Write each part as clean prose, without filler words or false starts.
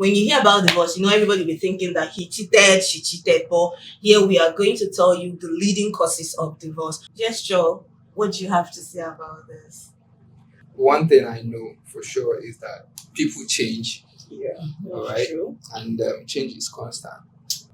when you hear about divorce, everybody will be thinking that he cheated, she cheated. But here we are going to tell you the leading causes of divorce. Yes, Joe, what do you have to say about this? One thing I know for sure is that people change, Yeah, all right, true. and change is constant.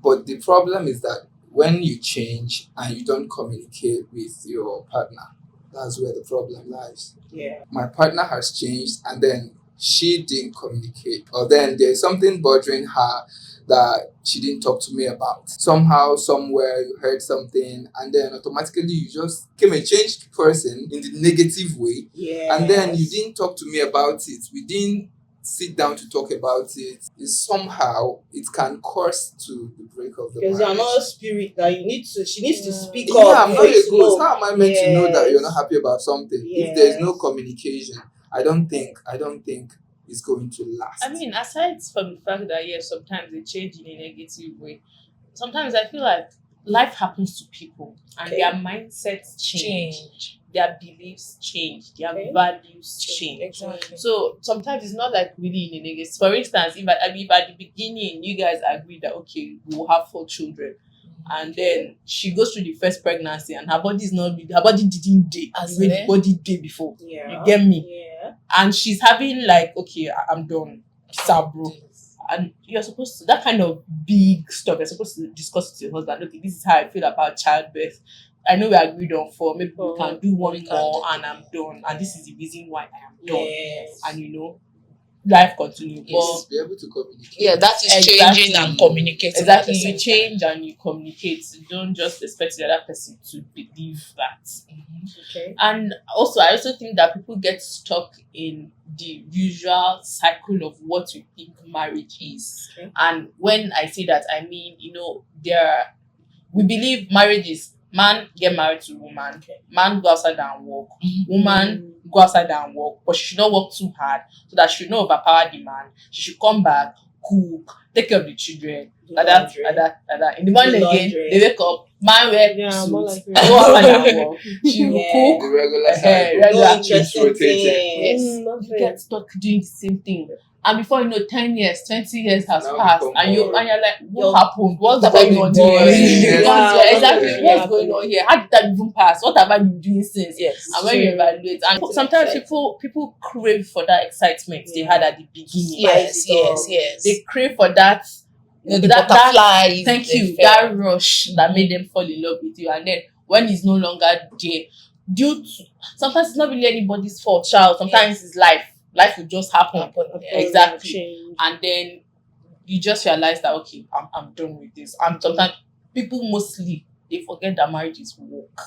But the problem is that when you change and you don't communicate with your partner, that's where the problem lies. Yeah. My partner has changed and then she didn't communicate, or then there's something bothering her that she didn't talk to me about. Somehow, somewhere, you heard something, and then automatically you just came a changed person in the negative way, Yeah. and then you didn't talk to me about it. We didn't sit down to talk about it. Somehow it can cause to the break of the Because you're marriage. not a spirit that she needs to speak Yeah, up. I'm not a ghost. How am I meant to know that you're not Yes. happy about something? Yes. If there's no communication, I don't think it's going to last. I mean, aside from the fact that yes, sometimes they change in a negative way. Sometimes I feel like life happens to people and Okay. their mindsets change, their beliefs change, their Okay. values change. Exactly. So sometimes it's not like really in a negative. For instance, if at the beginning you guys agree that okay, we will have 4 children, and then she goes through the first pregnancy and her body didn't day As the way in? the body day before. Yeah. You get me? Yeah. And she's having like, okay, I'm done. Peace out, bro. And you're supposed to, that kind of big stuff, you're supposed to discuss with your husband. Okay, this is how I feel about childbirth. I know we agreed on 4, maybe we can do one more and I'm done. And this is the reason why I am done. Yes. And life continues. Yes, be able to communicate. Yeah, that is Exactly. changing and communicating. Exactly, at the you same change and you communicate. You don't just expect the other person to believe that. Okay. And also, I also think that people get stuck in the usual cycle of what we think marriage is. Okay. And when I say that, I mean, we believe marriage is man get married to woman, man go outside and work, woman go outside and work, but she should not work too hard so that she should not overpower the man. She should come back, cook, take care of the children. Like that. In the morning Do again, laundry. they wake up, man wear Yeah, more suit, like go outside and work. She will Yeah. cook, The regular cycle. regular No kids interesting rotating. things. Yes. Nothing. You get stuck doing the same thing. And before you know, 10 years, 20 years has Now passed, become and you're boring. like, what You're- happened? What's What going have on been here? doing? Exactly. Yeah. What's going on here? How did that even pass? What have I been doing since? Yes. And when you evaluate, and sometimes people crave for that excitement they had at the beginning. Yes. They crave for that. The that- butterflies. Thank they you. felt. That rush that made them fall in love with you, and then when it's no longer there, due to sometimes it's not really anybody's fault, child. Sometimes it's life. Life will just happen. Yeah. Exactly. Change. And then you just realize that okay, I'm done with this. And sometimes people mostly they forget that marriage is work.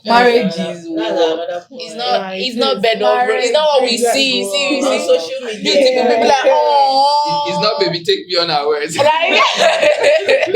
Marriage is work. It's not bed over. It's not what we see. See, on see. social You media. see people be like, oh. It's not baby, take me unawares.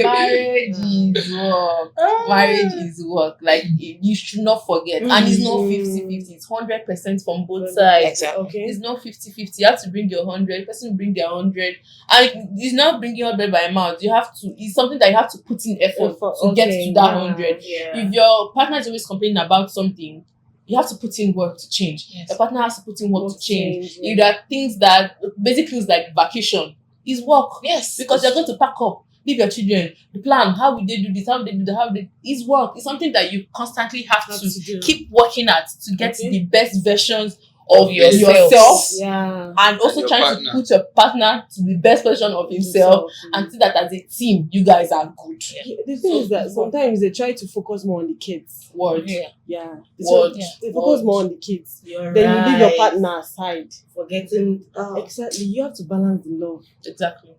Marriage is work. Marriage is work. Like you should not forget. And it's not 50-50. It's 100% from both sides. Exactly. Okay. It's not 50-50. You have to bring your 100. Person bring their 100. And it's not bringing 100 by mouth. You have to. It's something that you have to put in effort to get to that 100. Yeah. If your partner is always complaining about something, you have to put in work to change. Yes. Your partner has to put in work to change. Yeah. If there are things that basic things like vacation is work. Yes. Because you're going to pack up, leave your children, the plan, how will they do this, how will they do that, how will they is work. It's something that you constantly have to do. keep working at to get Okay. the best versions of yourself. yourself. Yeah. And also your trying partner. to put your partner to the best version of himself and see that as a team, you guys are good. The thing is that sometimes they try to focus more on the kids. Word. Yeah. Yeah. Word. They focus more on the kids. You're Then you leave your Right. partner aside. Forgetting. Exactly. You have to balance the love. Exactly.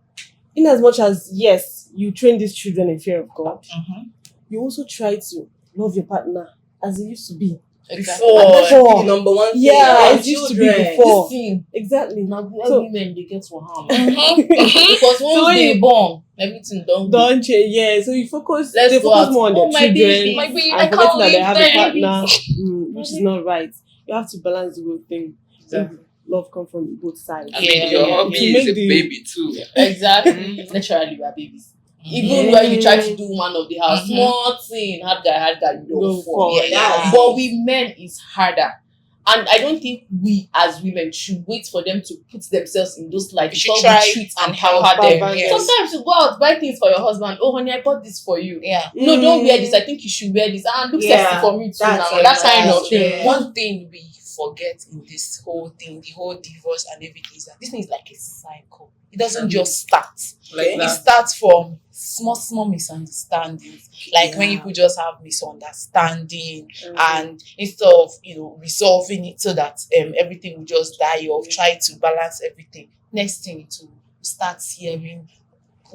In as much as, yes, you train these children in fear of God, Mhm. you also try to love your partner as it used to be. Exactly. Before. And that's Before. the number one thing. Yeah, Yeah, as it used to be children. before. This thing. Exactly. Now So- women they get to harm. Mhm. Because once when they you- born, everything don't go. Don't change, yeah. So you focus. Let's they go focus out. more on Oh, their my children, baby, my baby, and I forgetting can't that they leave have a them. partner, which is not right. You have to balance the whole thing. Exactly. Love come from both sides. I mean, Yeah. your Yeah. hobby To is make a the- baby too. Exactly. Naturally, we are babies. Even when you try to do one of the house, Mhm. small thing, hard guy, you Go don't fall. for Yeah. But with men, it's harder. And I don't think we as women should wait for them to put themselves in those lights. You should before we try treat and and help pamper them, them. yes. Sometimes you go out, buy things for your husband. Oh, honey, I bought this for you. Yeah. No, don't wear this. I think you should wear this. And look Yeah, sexy for me too that's now. it. That kind of Yeah. thing. One thing we forget in this whole thing, the whole divorce and everything, is that this thing is like a cycle. It doesn't just start. Like It that. starts from small misunderstandings. Like when Yeah. people just have misunderstanding, and instead of resolving it so that everything will just die off, try to balance everything. Next thing it will start hearing.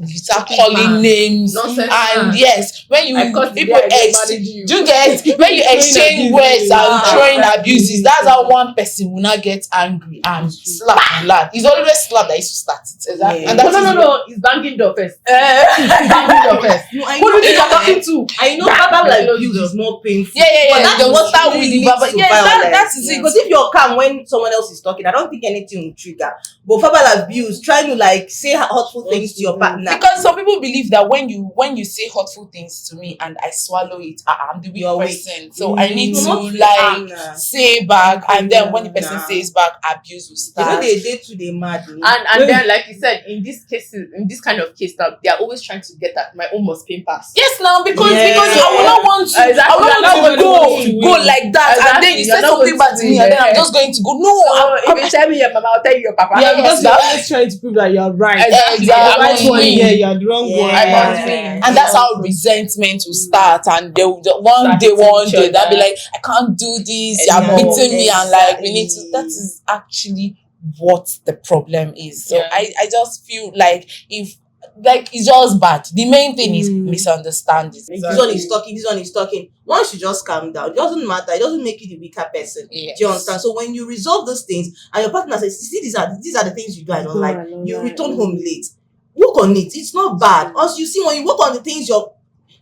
You start Stupid calling man. names, Nonsense and man. yes, when you I caused the people guy that exchange, married you. do you get when you exchange abuses. words and Ah, throwing exactly. abuses, that's how one person will not get angry and slap the lad. It's always slap that used to start it. Exactly. And No, that no, he's banging door first. Banging door first. No, I Who do you know think you're that- talking to? I know verbal abuse is more painful. Yeah. But that's They'll what start really with the leads verbal. to Yeah, violence. that is it. Because if you're calm when someone else is talking, I don't think anything will trigger. But verbal abuse, trying to like say hurtful things to your partner. Because some people believe that when you say hurtful things to me and I swallow it, I'm the weak You're weak. person. So I need Mm. to Not like nah. say back, and then when the person Nah. says back, abuse will You know start. they to the mad. And then, like you said, in these cases, in this kind of case, now they are always trying to get at my own must pay pass. Yes, now because Yeah. I will not want to. Exactly. I will You're not want not to going to go win. like that, and Exactly. then you You're say not something going bad to to me, win. and then I'm Yeah. just going to go. No, So if you tell me your mama, I'll tell you your papa. Yeah, No, because no, You're that- always trying to prove that you're right. Exactly. You're I the right must one win. here, you're the wrong Yeah. one. I Yeah. must win. And that's how resentment will start. And they will one Start day, hitting each they'll be other. like, I can't do this, Exactly. you're beating me, and like we need to. Exactly. That is actually what the problem is. So Yeah. I just feel like if it's just bad. The main thing is misunderstanding. This one is talking, this one is talking. Once you just calm down, it doesn't matter. It doesn't make you the weaker person. Yes. Do you understand? So when you resolve those things and your partner says, see, these are the things you do I don't like. You return home late. Work on it. It's not bad. Also, you see, when you work on the things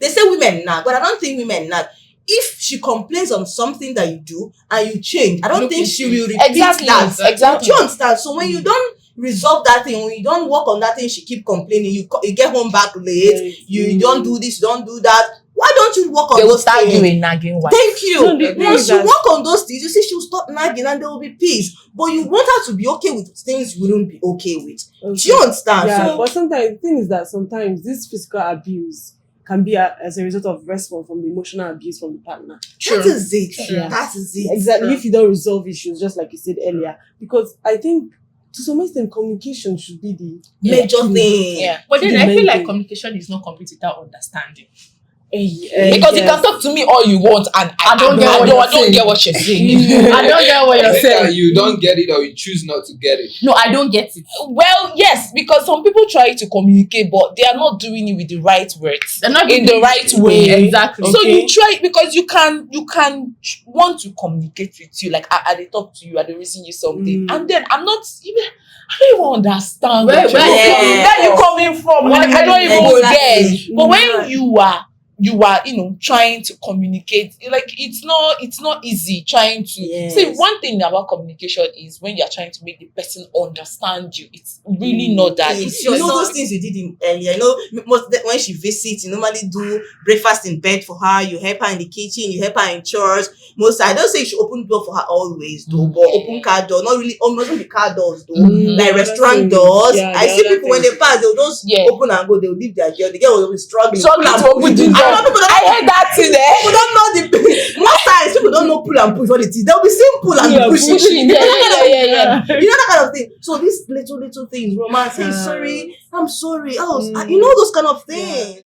they say women nag, but I don't think women nag. If she complains on something that you do and you change, I don't Look think into she it. will repeat Exactly. that. Exactly. Do you understand? So when you don't resolve that thing, when you don't work on that thing, she keep complaining, you get home back late, you don't do this, you don't do that. Why don't you work on They will those start things? you a nagging wife. Thank you. No, the thing Once is you that- work on those things, you see she'll stop nagging and there will be peace. But you want her to be okay with things you wouldn't be okay with. Do you understand? Yeah, So, but sometimes the thing is that sometimes this physical abuse can be as a result of response from the emotional abuse from the partner. that is it. Yeah. That is it. Exactly. If you don't resolve issues, just like you said earlier, because I think to some extent communication should be the Major thing. Yeah. But then The I main feel like thing. communication is not complete without understanding. Because you can talk to me all you want, and I don't get what you're I don't saying. get what you're saying. I don't get what I you're think that saying. you don't get it or you choose not to get it. No, I don't get it. Well, yes, because some people try to communicate, but they are not doing it with the right words, They're not in doing the right way. Exactly. So you try, because you can want to communicate with you, like I talk to you, I reason you something, and then I don't even understand Where you coming from. Like, I don't even Exactly. get. But when you are trying to communicate, like it's not easy trying to Yes. see. One thing about communication is when you're trying to make the person understand you, it's really not that It's easy. you know It's not- those things you did earlier. You know, when she visits, you normally do breakfast in bed for her. You help her in the kitchen. You help her in church. I don't say you should open door for her always, though, but open car door. Not really. Almost the car doors, though. Like the restaurant other thing. doors. Yeah, I the see other people when thing. they pass, they'll just Yeah. open and go. They'll leave their girl. The girl will be struggling. Struggling Pull and to push. open the And door. some people don't I heard that thing there. People don't know the most times people don't know pull and push what it is. They'll be saying pull and Yeah, pushing. Pushing, yeah. You know that kind of thing. So these little things, romance, hey, sorry, I'm sorry. Oh, you know those kind of things.